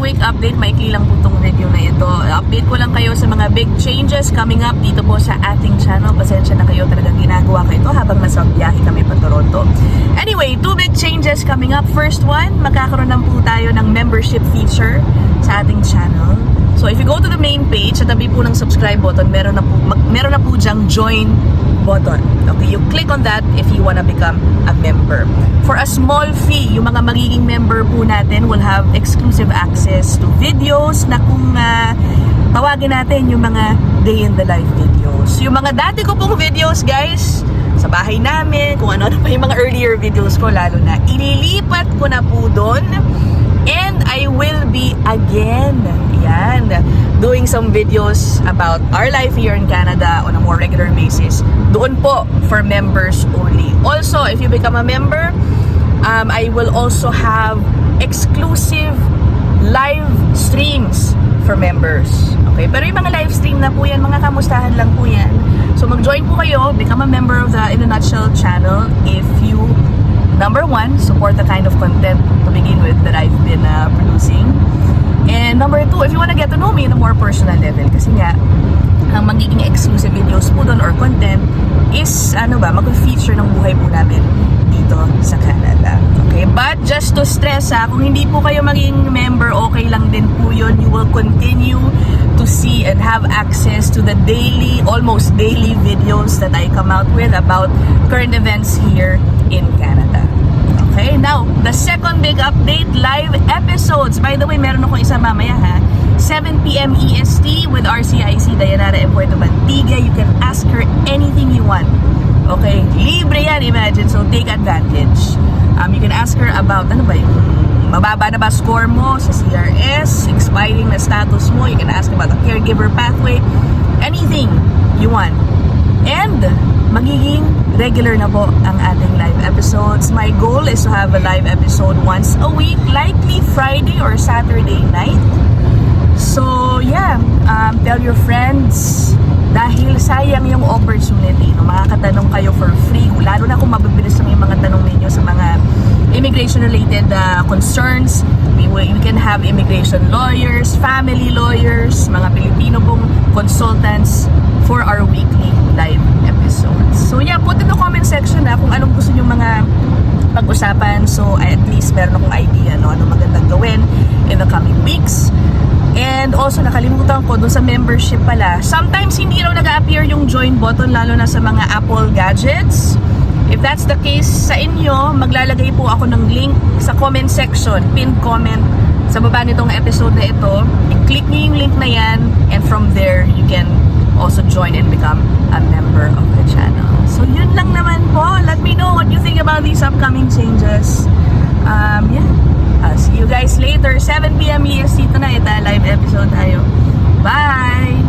quick update. Maikli lang po itong video na ito. Update ko lang kayo sa mga big changes coming up dito po sa ating channel. Pasensya na kayo, talagang ginagawa ko ito habang nasa biyahe kami pa Toronto. Anyway, 2 big changes coming up. First one, magkakaroon na po tayo ng membership feature sa ating channel. So if you go to the main page, sa tabi po ng subscribe button, meron na po diyang join button. Okay, you click on that if you wanna become a member. For a small fee, yung mga magiging member po natin will have exclusive access to videos na kung tawagin natin yung mga day in the life videos. Yung mga dati ko pong videos, guys, sa bahay namin, kung ano pa yung mga earlier videos ko, lalo na ililipat ko na po doon. And I will be again, doing some videos about our life here in Canada on a more regular basis. Doon po for members only. Also, if you become a member, I will also have exclusive live streams for members. Okay, pero yung mga live stream na po yan, mga kamustahan lang po yan. So mag-join po kayo, become a member of the In a Nutshell channel if you, number 1, support the kind of content to begin with that I've been producing. And number 2, if you wanna get to know me in a more personal level, kasi nga, ang magiging exclusive videos po doon or content is, mag-feature ng buhay po namin dito sa Canada. Okay, but just to stress kung hindi po kayo maging member, okay lang din po yun. You will continue to see and have access to the almost daily videos that I come out with about current events here in Canada. Okay, now, the second big update, live episodes. By the way, meron ako isa mamaya 7 p.m. EST with RCIC Dayanara and Puerto Bantiga. You can ask her anything you want. Okay, libre yan, imagine. So, take advantage. You can ask her about, mababa na ba score mo sa CRS, expiring na status mo. You can ask about the caregiver pathway, anything you want. And, magiging regular na po ang ating live episodes. My goal is to have a live episode once a week, likely Friday or Saturday night. So, tell your friends dahil sayang yung opportunity. Makakatanong kayo for free, lalo na kung mabibilis lang yung mga tanong ninyo sa mga immigration-related concerns. We can have immigration lawyers, family lawyers, mga Pilipino pong consultants for our weekly live episodes. So put in the comment section kung anong gusto nyo mga pag-usapan. So at least meron akong idea anong magandang gawin in the coming weeks. And also nakalimutan ko dun sa membership pala, sometimes hindi raw nag-appear yung join button, lalo na sa mga Apple gadgets. If that's the case sa inyo, maglalagay po ako ng link sa comment section, pinned comment sa baba nitong episode na ito. I-click nyo yung link na yan, and from there you can also join and become a member of the channel. So yun lang naman po. Let me know what you think about these upcoming changes. I'll see you guys later. 7 p.m. EST tonight, live episode tayo. Bye!